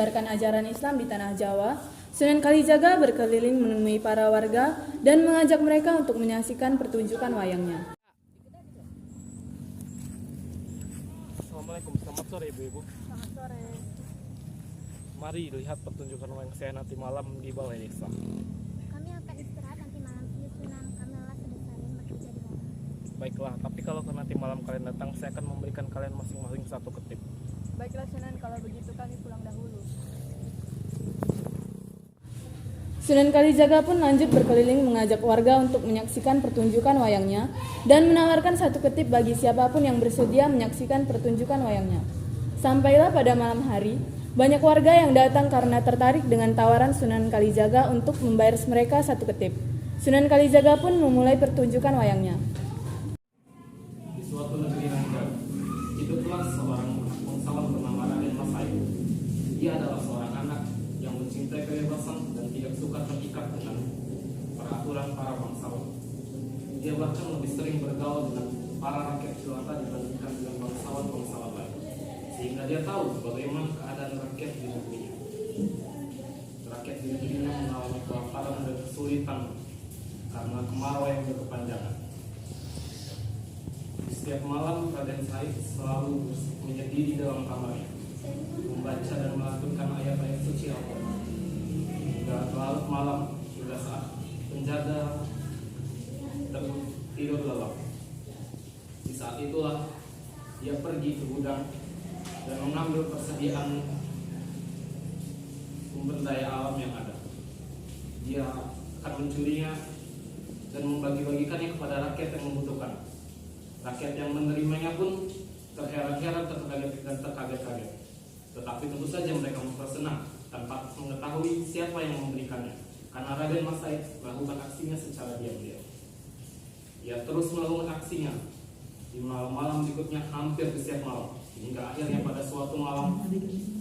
menyebarkan ajaran Islam di tanah Jawa, Sunan Kalijaga berkeliling menemui para warga dan mengajak mereka untuk menyaksikan pertunjukan wayangnya. Assalamualaikum, selamat sore ibu-ibu. Selamat sore. Mari lihat pertunjukan wayang saya nanti malam di Balai Desa. Kami akan istirahat nanti malam. Iya Sunan, kami lelah sudah seharian bekerja di ladang. Baiklah, tapi kalau nanti malam kalian datang, saya akan memberikan kalian masing-masing satu ketip. Baiklah Sunan, kalau begitu kami pulang dahulu. Sunan Kalijaga pun lanjut berkeliling mengajak warga untuk menyaksikan pertunjukan wayangnya dan menawarkan satu ketip bagi siapapun yang bersedia menyaksikan pertunjukan wayangnya. Sampailah pada malam hari, banyak warga yang datang karena tertarik dengan tawaran Sunan Kalijaga untuk membayar mereka satu ketip. Sunan Kalijaga pun memulai pertunjukan wayangnya. Di suatu negeri yang jauh, hiduplah seorang bangsawan bernama Raden Masai. Dia adalah seorang anak yang mencintai kebebasan dan tidak suka terikat dengan peraturan para bangsawan. Dia bahkan lebih sering bergaul dengan para rakyat jelata dibandingkan dengan bangsawan-bangsawan lain, sehingga dia tahu bagaimana keadaan rakyat di negerinya. Rakyat di negerinya mengalami kelaparan dan kesulitan karena kemarau yang berkepanjangan. Setiap malam Raden Said selalu menyendiri di dalam kamarnya, membaca dan melantunkan ayat-ayat suci Al-Quran. Hingga larut malam, hingga saat penjaga tidur lelap. Di saat itulah dia pergi ke gudang dan mengambil persediaan sumber daya alam yang ada. Dia akan mencurinya dan membagi-bagikannya kepada rakyat yang membutuhkan. Rakyat yang menerimanya pun terheran-heran, terkaget dan terkaget-kaget. Tetapi tentu saja mereka bersenang tanpa mengetahui siapa yang memberikannya, karena Raden Masai melakukan aksinya secara diam-diam. Ia terus melakukan aksinya di malam-malam berikutnya hampir di setiap malam, hingga akhirnya pada suatu malam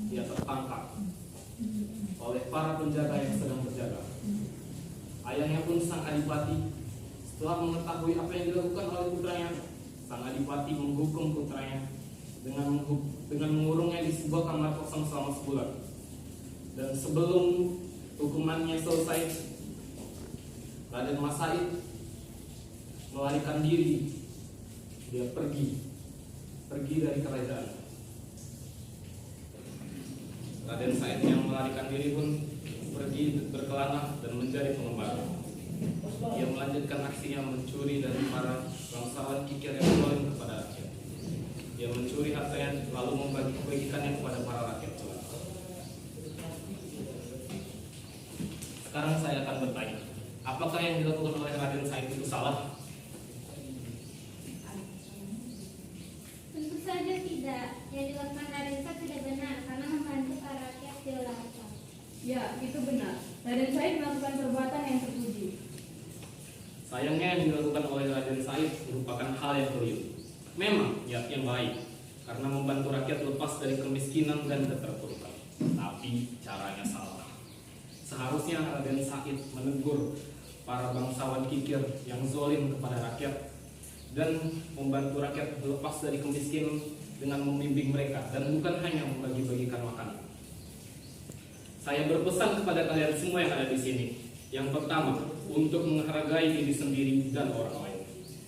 dia tertangkap oleh para penjaga yang sedang berjaga. Ayahnya pun sang adipati, setelah mengetahui apa yang dilakukan oleh putranya, sang adipati menghukum putranya dengan mengurungnya di sebuah kamar kosong selama sebulan. Dan sebelum hukumannya selesai, Raden Masai melarikan diri. Dia pergi dari kerajaan. Raden Said yang melarikan diri pun pergi berkelana dan mencari pengembara. Dia melanjutkan aksinya mencuri dari para bangsawan kikir yang zalim kepada rakyat. Dia mencuri hartanya lalu membagi-bagikannya kepada para rakyat. Sekarang saya akan bertanya, apakah yang dilakukan oleh Raden Said itu salah? Tentu saja tidak. Yang dilakukan Raden Said tidak benar karena membantu para rakyat jelata. Ya, itu benar. Raden Said melakukan perbuatan yang terpuji. Sayangnya yang dilakukan oleh Raden Said merupakan hal yang keliru. Memang niatnya baik karena membantu rakyat lepas dari kemiskinan dan keterpurukan, tapi caranya salah. Seharusnya Raden Said menegur para bangsawan kikir yang zalim kepada rakyat dan membantu rakyat lepas dari kemiskinan dengan membimbing mereka dan bukan hanya membagi-bagikan makanan. Saya berpesan kepada kalian semua yang ada di sini. Yang pertama, untuk menghargai diri sendiri dan orang lain.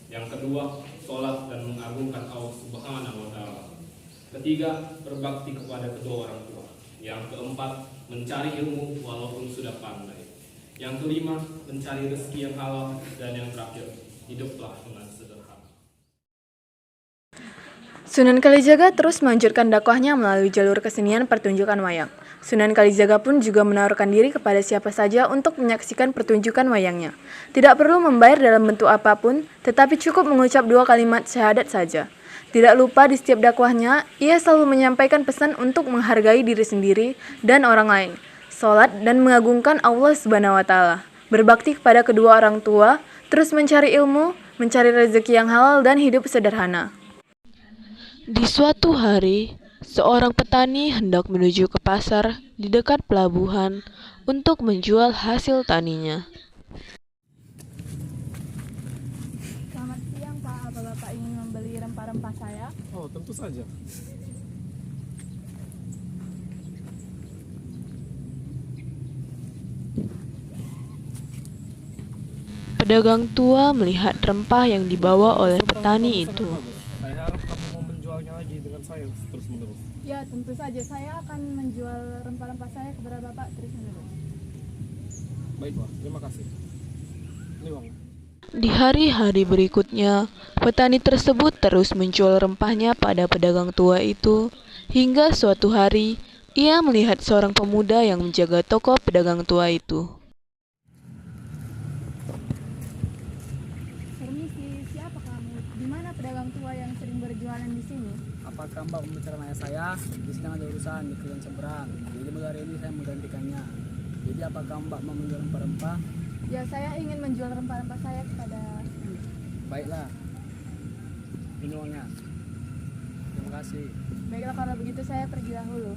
Yang kedua, sholat dan mengagungkan Allah Subhanahu wa Ta'ala. Ketiga, berbakti kepada kedua orang tua. Yang keempat, mencari ilmu walaupun sudah pandai. Yang kelima, mencari rezeki yang halal. Dan yang terakhir, hiduplah dengan sederhana. Sunan Kalijaga terus melanjutkan dakwahnya melalui jalur kesenian pertunjukan wayang. Sunan Kalijaga pun juga menawarkan diri kepada siapa saja untuk menyaksikan pertunjukan wayangnya. Tidak perlu membayar dalam bentuk apapun, tetapi cukup mengucap 2 kalimat syahadat saja. Tidak lupa di setiap dakwahnya, ia selalu menyampaikan pesan untuk menghargai diri sendiri dan orang lain, sholat dan mengagungkan Allah Subhanahu wa Ta'ala, berbakti kepada kedua orang tua, terus mencari ilmu, mencari rezeki yang halal dan hidup sederhana. Di suatu hari, seorang petani hendak menuju ke pasar di dekat pelabuhan untuk menjual hasil taninya. Selamat siang Pak, apa Bapak ingin membeli rempah-rempah saya? Oh, tentu saja. Pedagang tua melihat rempah yang dibawa oleh petani itu. Saya harap kamu mau menjualnya lagi dengan saya terus menerus. Ya, tentu saja saya akan menjual rempah-rempah saya kepada Bapak terus-menerus. Baiklah, terima kasih. Ini uangnya. Di hari-hari berikutnya, petani tersebut terus menjual rempahnya pada pedagang tua itu, hingga suatu hari ia melihat seorang pemuda yang menjaga toko pedagang tua itu. Permisi, siapa kamu? Di mana pedagang tua yang sering berjualan di sini? Apakah Mbak membicarakan ayah saya? Di sedang ada urusan di kalian seberang. Jadi mulai hari ini saya menggantikannya. Jadi apakah Mbak mau menjual rempah-rempah? Ya, saya ingin menjual rempah-rempah saya kepada... Baiklah. Ini uangnya. Terima kasih. Baiklah, kalau begitu saya pergi dahulu.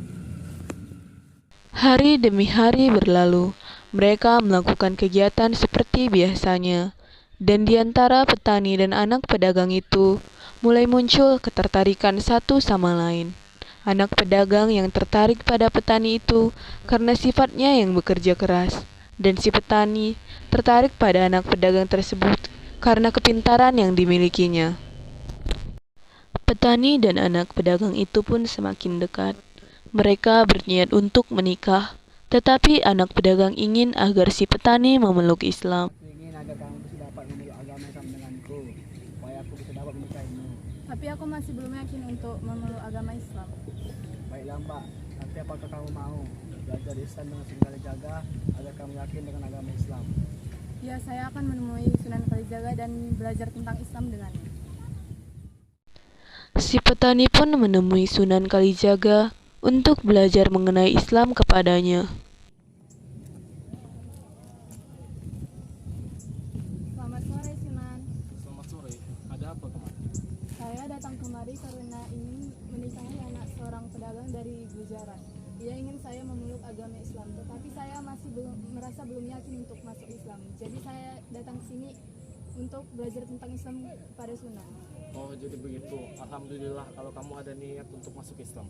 Hari demi hari berlalu, mereka melakukan kegiatan seperti biasanya, dan di antara petani dan anak pedagang itu mulai muncul ketertarikan satu sama lain. Anak pedagang yang tertarik pada petani itu karena sifatnya yang bekerja keras, dan si petani tertarik pada anak pedagang tersebut karena kepintaran yang dimilikinya. Petani dan anak pedagang itu pun semakin dekat. Mereka berniat untuk menikah, tetapi anak pedagang ingin agar si petani memeluk Islam. Aku ingin agar kamu bisa dapat memeluk agama yang sama denganku, supaya aku bisa dapat menikahimu. Tapi aku masih belum yakin untuk memeluk agama Islam. Baiklah Mbak, tapi apakah kamu mau belajar Islam dengan segala jaga agar kamu yakin dengan agama Islam? Ya, saya akan menemui Sunan Kalijaga dan belajar tentang Islam dengannya. Si petani pun menemui Sunan Kalijaga untuk belajar mengenai Islam kepadanya. Selamat sore, Sunan. Selamat sore. Ada apa kemarin? Saya datang kemari karena ingin menikahi anak seorang pedagang dari Gujarat. Dia ingin saya memeluk agama Islam, tetapi saya masih merasa belum yakin untuk masuk Islam. Jadi saya datang ke sini untuk belajar tentang Islam pada Sunan. Oh, jadi begitu. Alhamdulillah kalau kamu ada niat untuk masuk Islam.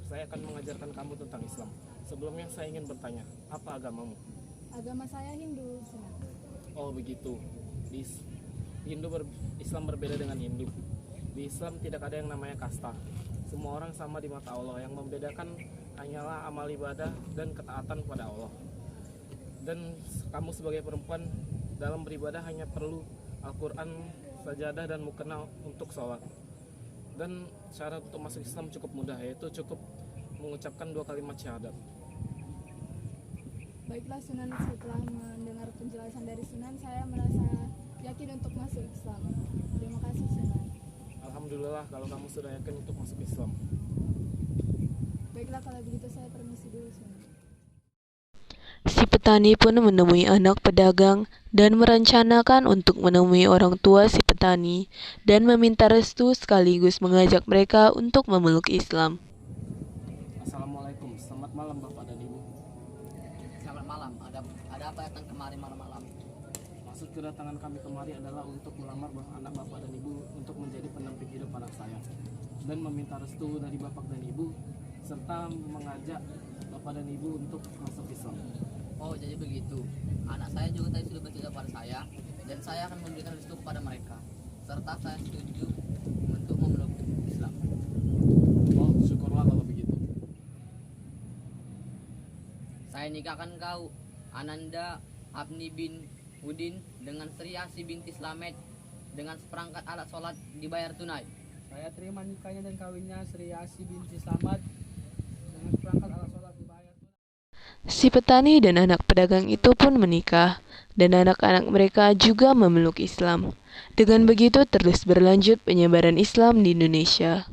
Saya akan mengajarkan kamu tentang Islam. Sebelumnya saya ingin bertanya, apa agamamu? Agama saya Hindu, Sunan. Oh, begitu. Di Islam berbeda dengan Hindu. Di Islam tidak ada yang namanya kasta. Semua orang sama di mata Allah. Yang membedakan hanyalah amal ibadah dan ketaatan kepada Allah. Dan kamu sebagai perempuan dalam beribadah hanya perlu Al-Quran, sajadah, dan mukena untuk sholat. Dan syarat untuk masuk Islam cukup mudah, yaitu cukup mengucapkan 2 kalimat syahadat. Baiklah Sunan, setelah mendengar penjelasan dari Sunan, saya merasa yakin untuk masuk Islam. Terima kasih Sunan. Alhamdulillah kalau kamu sudah yakin untuk masuk Islam. Baiklah, kalau begitu saya permisi dulu Sunan. Si petani pun menemui anak pedagang dan merencanakan untuk menemui orang tua si petani dan meminta restu sekaligus mengajak mereka untuk memeluk Islam. Assalamualaikum, selamat malam Bapak dan Ibu. Selamat malam. Ada apa datang kemari malam-malam? Maksud kedatangan kami kemari adalah untuk melamar anak Bapak dan Ibu untuk menjadi pendamping hidup anak saya, dan meminta restu dari Bapak dan Ibu serta mengajak Bapak dan Ibu untuk masuk Islam. Oh, jadi begitu. Anak saya juga tadi sudah bercerita pada saya, dan saya akan memberikan restu kepada mereka, serta saya setuju untuk memeluk Islam. Oh, syukurlah kalau begitu. Saya nikahkan kau, Ananda Abni bin Udin, dengan Sri Asi binti Slamet, dengan seperangkat alat sholat dibayar tunai. Saya terima nikahnya dan kawinnya Sri Asi binti Slamet dengan perangkat alat sholat dibayar. Si petani dan anak pedagang itu pun menikah, dan anak-anak mereka juga memeluk Islam. Dengan begitu terus berlanjut penyebaran Islam di Indonesia.